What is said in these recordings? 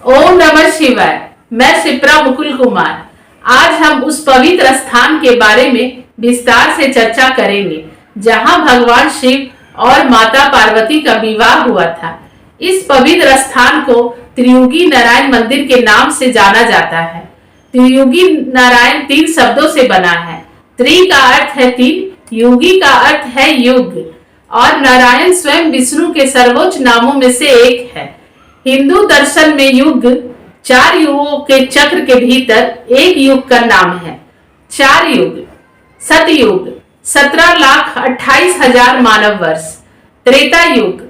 ओम नमः शिवाय। मैं शिप्रा मुकुल कुमार। आज हम उस पवित्र स्थान के बारे में विस्तार से चर्चा करेंगे जहां भगवान शिव और माता पार्वती का विवाह हुआ था। इस पवित्र स्थान को त्रियुगी नारायण मंदिर के नाम से जाना जाता है। त्रियुगी नारायण 3 शब्दों से बना है। त्रि का अर्थ है 3, युगी का अर्थ है युग और नारायण स्वयं विष्णु के सर्वोच्च नामों में से एक है। हिंदू दर्शन में युग 4 युगों के चक्र के भीतर एक युग का नाम है। 4 युग: सतयुग 17,28,000 मानव वर्ष, त्रेता युग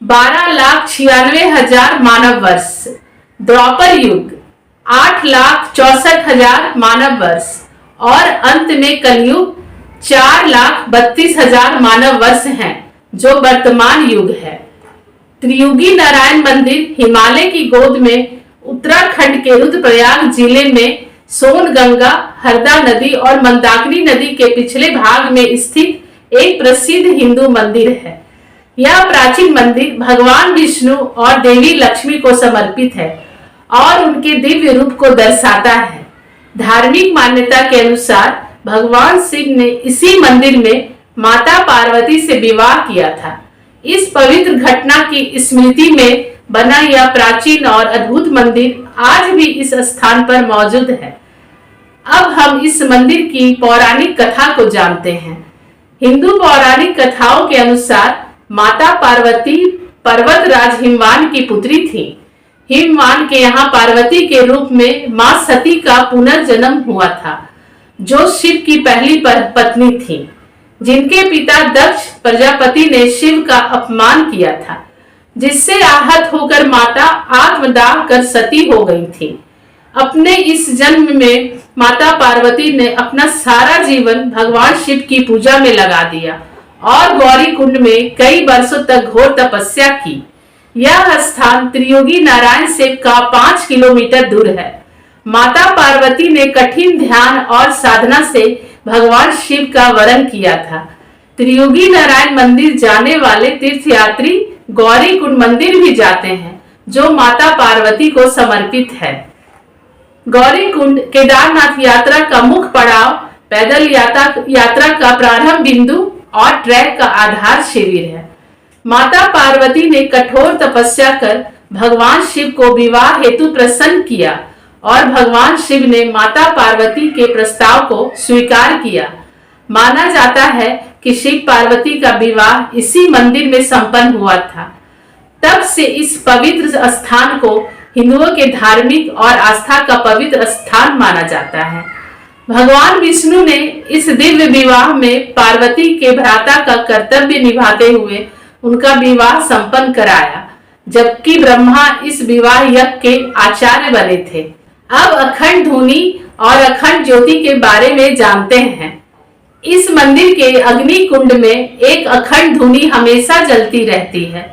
12,96,000 मानव वर्ष, द्वापर युग 8,64,000 मानव वर्ष और अंत में कलयुग 4,32,000 मानव वर्ष हैं, जो वर्तमान युग है। त्रियुगी नारायण मंदिर हिमालय की गोद में उत्तराखंड के रुद्रप्रयाग जिले में सोनगंगा, हरदा नदी और मंदाकिनी नदी के पिछले भाग में स्थित एक प्रसिद्ध हिंदू मंदिर है। यह प्राचीन मंदिर भगवान विष्णु और देवी लक्ष्मी को समर्पित है और उनके दिव्य रूप को दर्शाता है। धार्मिक मान्यता के अनुसार भगवान शिव ने इसी मंदिर में माता पार्वती से विवाह किया था। इस पवित्र घटना की स्मृति में बना यह प्राचीन और अद्भुत मंदिर आज भी इस स्थान पर मौजूद है। अब हम इस मंदिर की पौराणिक कथा को जानते हैं। हिंदू पौराणिक कथाओं के अनुसार माता पार्वती पर्वतराज हिमवान की पुत्री थी। हिमवान के यहाँ पार्वती के रूप में मां सती का पुनर्जन्म हुआ था, जो शिव की पहली पत्नी थी, जिनके पिता दक्ष प्रजापति ने शिव का अपमान किया था, जिससे आहत होकर माता आत्मदाह कर सती हो गई थी। अपने इस जन्म में माता पार्वती ने अपना सारा जीवन भगवान शिव की पूजा में लगा दिया और गौरी कुंड में कई वर्षों तक घोर तपस्या की। यह स्थान त्रियुगी नारायण से 5 किलोमीटर दूर है। माता पार्वती ने कठिन ध्यान और साधना से भगवान शिव का वरण किया था। त्रियुगी नारायण मंदिर जाने वाले तीर्थयात्री गौरी कुंड मंदिर भी जाते हैं, जो माता पार्वती को समर्पित है। गौरी कुंड केदारनाथ यात्रा का मुख्य पड़ाव, पैदल यात्रा का प्रारंभ बिंदु और ट्रैक का आधार शिविर है। माता पार्वती ने कठोर तपस्या कर भगवान शिव को विवाह हेतु प्रसन्न किया और भगवान शिव ने माता पार्वती के प्रस्ताव को स्वीकार किया। माना जाता है कि शिव पार्वती का विवाह इसी मंदिर में संपन्न हुआ था। तब से इस पवित्र स्थान को हिंदुओं के धार्मिक और आस्था का पवित्र स्थान माना जाता है। भगवान विष्णु ने इस दिव्य विवाह में पार्वती के भ्राता का कर्तव्य निभाते हुए उनका विवाह संपन्न कराया, जबकि ब्रह्मा इस विवाह यज्ञ के आचार्य बने थे। अब अखंड धुनी और अखंड ज्योति के बारे में जानते हैं। इस मंदिर के अग्नि कुंड में एक अखंड धुनी हमेशा जलती रहती है।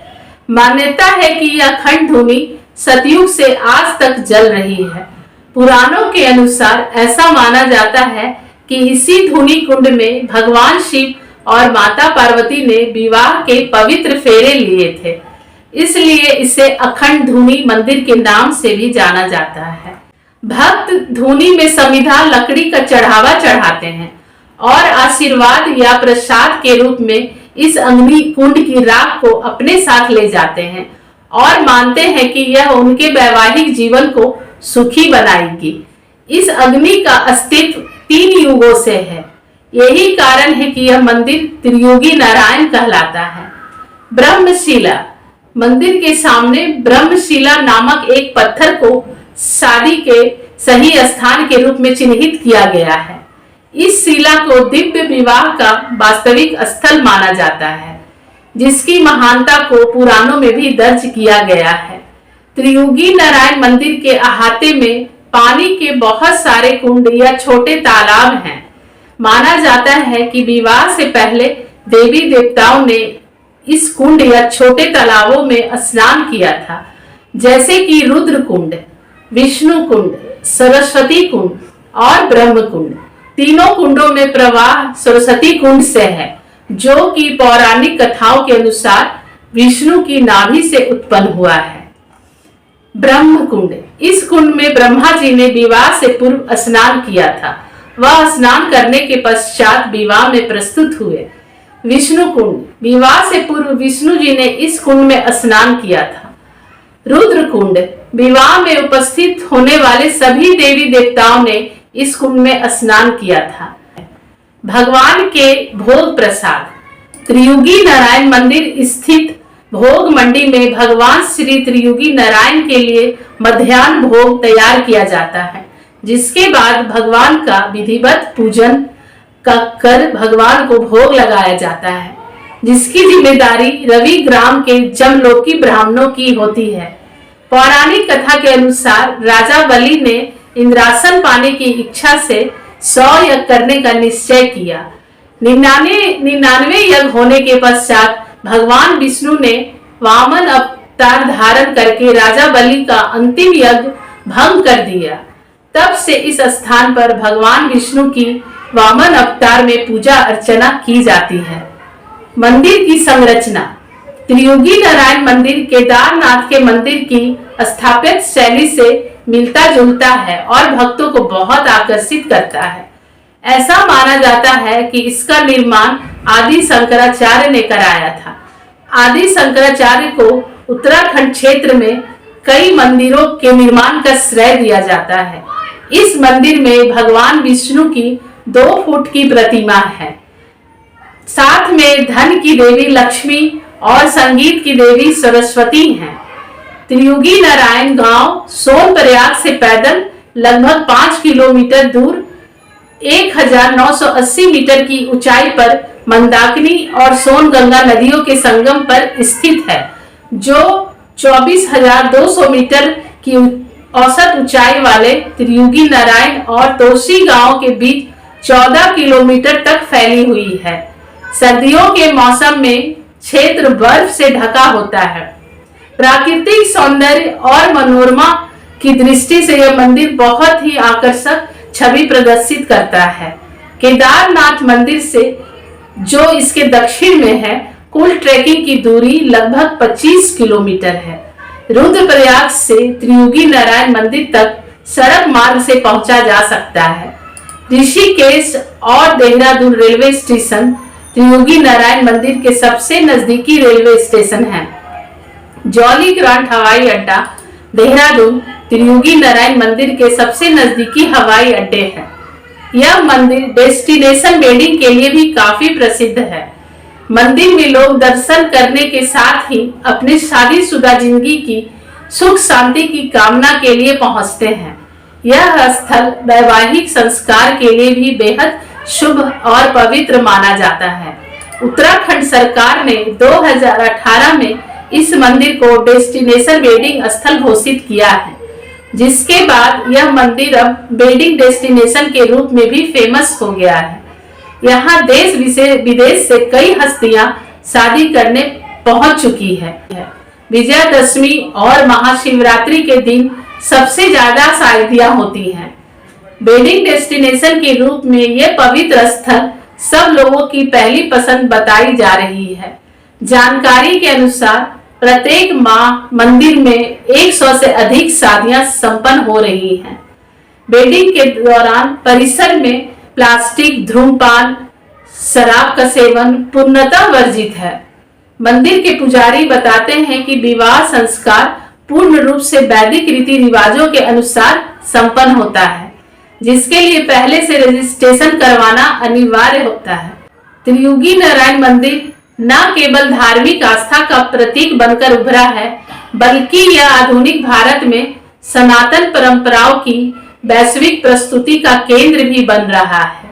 मान्यता है कि यह अखंड धुनी सतयुग से आज तक जल रही है। पुराणों के अनुसार ऐसा माना जाता है कि इसी धुनी कुंड में भगवान शिव और माता पार्वती ने विवाह के पवित्र फेरे लिए थे, इसलिए इसे अखंड धुनी मंदिर के नाम से भी जाना जाता है। भक्त धुनी में समिधा लकड़ी का चढ़ावा चढ़ाते हैं और आशीर्वाद या प्रसाद के रूप में इस अग्नि कुंड की राख को अपने साथ ले जाते हैं और मानते हैं कि यह उनके वैवाहिक जीवन को सुखी बनाएगी। इस अग्नि का अस्तित्व 3 युगों से है। यही कारण है कि यह मंदिर त्रियुगी नारायण कहलाता है। ब्रह्मशिला मंदिर के सामने ब्रह्मशिला नामक एक पत्थर को शादी के सही स्थान के रूप में चिन्हित किया गया है। इस शिला को दिव्य विवाह का वास्तविक स्थल माना जाता है, जिसकी महानता को पुराणों में भी दर्ज किया गया है। त्रियुगी नारायण मंदिर के अहाते में पानी के बहुत सारे कुंड या छोटे तालाब हैं। माना जाता है कि विवाह से पहले देवी देवताओं ने इस कुंड या छोटे तालाबों में स्नान किया था, जैसे कि रुद्र कुंड, विष्णु कुंड, सरस्वती कुंड और ब्रह्म कुंड। तीनों कुंडों में प्रवाह सरस्वती कुंड से है, जो कि पौराणिक कथाओं के अनुसार विष्णु की नाभि से उत्पन्न हुआ है। ब्रह्म कुंड। इस कुंड में ब्रह्मा जी ने विवाह से पूर्व स्नान किया था। वह स्नान करने के पश्चात विवाह में प्रस्तुत हुए। विष्णु कुंड। विवाह से पूर्व विष्णु जी ने इस कुंड में स्नान किया था। रुद्र कुंड। विवाह में उपस्थित होने वाले सभी देवी देवताओं ने इस कुंड में स्नान किया था। भगवान के भोग प्रसाद। त्रियुगी नारायण मंदिर स्थित भोग मंडी में भगवान श्री त्रियुगी नारायण के लिए मध्याह्न भोग तैयार किया जाता है, जिसके बाद भगवान का विधिवत पूजन कर भगवान को भोग लगाया जाता है, जिसकी जिम्मेदारी रवि ग्राम के जमलोकी ब्राह्मणों की होती है। पौराणिक कथा के अनुसार राजा बलि ने इंद्रासन पाने की इच्छा से 100 यज्ञ करने का निश्चय किया। 99 यज्ञ होने के पश्चात भगवान विष्णु ने वामन अवतार धारण करके राजा बलि का अंतिम यज्ञ भंग कर दिया। तब से इस स्थान पर भगवान विष्णु की वामन अवतार में पूजा अर्चना की जाती है। मंदिर की संरचना। त्रियुगी नारायण मंदिर केदारनाथ के मंदिर की स्थापत्य शैली से मिलता जुलता है और भक्तों को बहुत आकर्षित करता है। ऐसा माना जाता है कि इसका निर्माण आदि शंकराचार्य ने कराया था। आदि शंकराचार्य को उत्तराखंड क्षेत्र में कई मंदिरों के निर्माण का श्रेय दिया जाता है। इस मंदिर में भगवान विष्णु की 2 फुट की प्रतिमा है। साथ में धन की देवी लक्ष्मी और संगीत की देवी सरस्वती हैं। त्रियुगी नारायण गांव सोनप्रयाग से पैदल लगभग 5 किलोमीटर दूर 1980 मीटर की ऊंचाई पर मंदाकिनी और सोनगंगा नदियों के संगम पर स्थित है, जो 24,200 मीटर की औसत ऊंचाई वाले त्रियुगी नारायण और तोसी गांव के बीच 14 किलोमीटर तक फैली हुई है। सर्दियों के मौसम में क्षेत्र बर्फ से ढका होता है। प्राकृतिक सौंदर्य और मनोरमा की दृष्टि से यह मंदिर बहुत ही आकर्षक छवि प्रदर्शित करता है। केदारनाथ मंदिर से जो इसके दक्षिण में है, कुल ट्रैकिंग की दूरी लगभग 25 किलोमीटर है। रुद्रप्रयाग से त्रियुगी नारायण मंदिर तक सड़क मार्ग से पहुंचा जा सकता है। ऋषिकेश और देहरादून रेलवे स्टेशन त्रियुगी नारायण मंदिर के सबसे नजदीकी रेलवे स्टेशन है। जौली ग्रांट हवाई अड्डा देहरादून त्रियुगी नारायण मंदिर के सबसे नजदीकी हवाई अड्डे हैं। यह मंदिर डेस्टिनेशन वेडिंग के लिए भी काफी प्रसिद्ध है। मंदिर में लोग दर्शन करने के साथ ही अपने शादीशुदा जिंदगी की सुख शांति की कामना के लिए पहुंचते हैं। यह स्थल वैवाहिक संस्कार के लिए भी बेहद शुभ और पवित्र माना जाता है। उत्तराखंड सरकार ने 2018 में इस मंदिर को डेस्टिनेशन वेडिंग स्थल घोषित किया है, जिसके बाद यह मंदिर अब वेडिंग डेस्टिनेशन के रूप में भी फेमस हो गया है। यहाँ देश विदेश से कई हस्तियां शादी करने पहुंच चुकी है। विजयादशमी और महाशिवरात्रि के दिन सबसे ज्यादा शादियां होती हैं। वेडिंग डेस्टिनेशन के रूप में यह पवित्र स्थल सब लोगों की पहली पसंद बताई जा रही है। जानकारी के अनुसार प्रत्येक माह मंदिर में 100 से अधिक शादियां संपन्न हो रही हैं। वेडिंग के दौरान परिसर में प्लास्टिक, धूम्रपान, शराब का सेवन पूर्णतः वर्जित है। मंदिर के पुजारी बताते हैं कि विवाह संस्कार पूर्ण रूप से वैदिक रीति रिवाजों के अनुसार संपन्न होता है, जिसके लिए पहले से रजिस्ट्रेशन करवाना अनिवार्य होता है। त्रियुगी नारायण मंदिर न केवल धार्मिक आस्था का प्रतीक बनकर उभरा है, बल्कि यह आधुनिक भारत में सनातन परंपराओं की वैश्विक प्रस्तुति का केंद्र भी बन रहा है।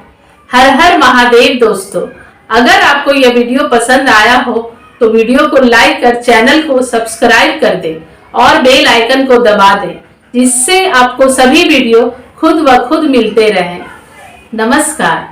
हर हर महादेव। दोस्तों, अगर आपको यह वीडियो पसंद आया हो तो वीडियो को लाइक कर चैनल को सब्सक्राइब कर दें और बेल आइकन को दबा दें, जिससे आपको सभी वीडियो खुद ब खुद मिलते रहें। नमस्कार।